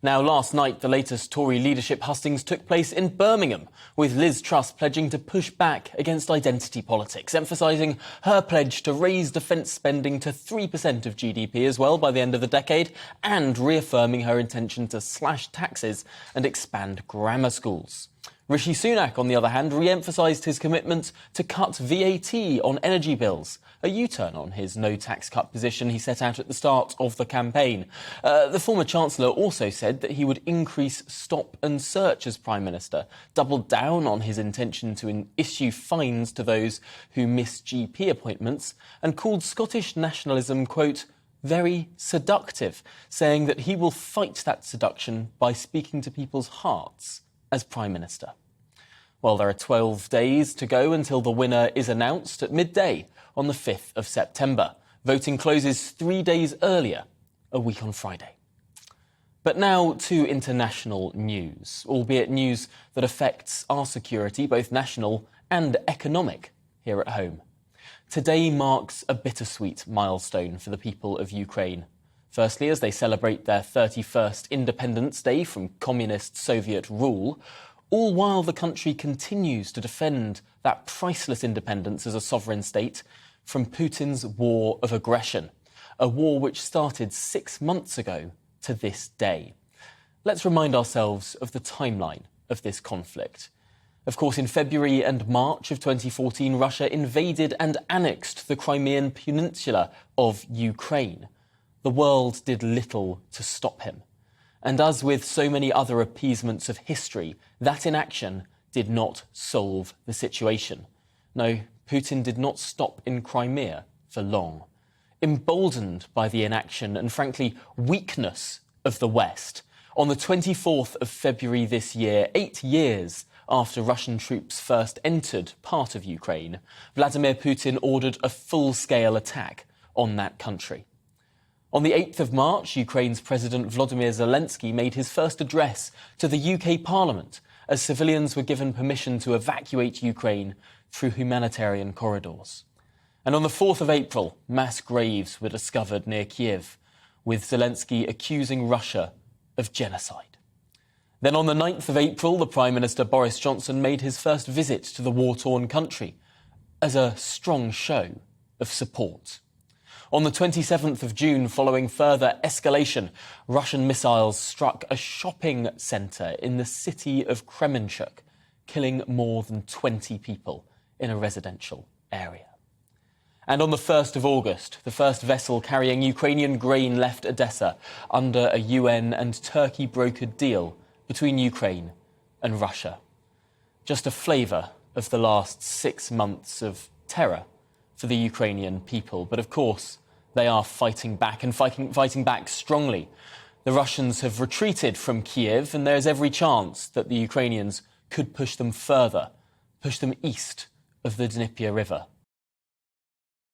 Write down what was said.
Now, last night, the latest Tory leadership hustings took place in Birmingham, with Liz Truss pledging to push back against identity politics, emphasising her pledge to raise defence spending to 3% of GDP as well by the end of the decade, and reaffirming her intention to slash taxes and expand grammar schools. Rishi Sunak, on the other hand, re-emphasised his commitment to cut VAT on energy bills, a U-turn on his no-tax cut position he set out at the start of the campaign. The former Chancellor also said that he would increase stop and search as Prime Minister, doubled down on his intention to issue fines to those who miss GP appointments, and called Scottish nationalism, quote, very seductive, saying that he will fight that seduction by speaking to people's hearts as Prime Minister. Well, there are 12 days to go until the winner is announced at midday on the 5th of September. Voting closes 3 days earlier, a week on Friday. But now to international news, albeit news that affects our security, both national and economic, here at home. Today marks a bittersweet milestone for the people of Ukraine. Firstly, as they celebrate their 31st Independence Day from communist Soviet rule, all while the country continues to defend that priceless independence as a sovereign state from Putin's war of aggression, a war which started 6 months ago to this day. Let's remind ourselves of the timeline of this conflict. Of course, in February and March of 2014, Russia invaded and annexed the Crimean Peninsula of Ukraine. The world did little to stop him. And as with so many other appeasements of history, that inaction did not solve the situation. No, Putin did not stop in Crimea for long. Emboldened by the inaction and, frankly, weakness of the West, on the 24th of February this year, 8 years after Russian troops first entered part of Ukraine, Vladimir Putin ordered a full-scale attack on that country. On the 8th of March, Ukraine's President Volodymyr Zelensky made his first address to the UK Parliament as civilians were given permission to evacuate Ukraine through humanitarian corridors. And on the 4th of April, mass graves were discovered near Kiev, with Zelensky accusing Russia of genocide. Then on the 9th of April, the Prime Minister Boris Johnson made his first visit to the war-torn country as a strong show of support. On the 27th of June, following further escalation, Russian missiles struck a shopping centre in the city of Kremenchuk, killing more than 20 people in a residential area. And on the 1st of August, the first vessel carrying Ukrainian grain left Odessa under a UN and Turkey brokered deal between Ukraine and Russia. Just a flavour of the last 6 months of terror for the Ukrainian people. But of course, they are fighting back and fighting back strongly. The Russians have retreated from Kiev, and there's every chance that the Ukrainians could push them further, push them east of the Dnieper River.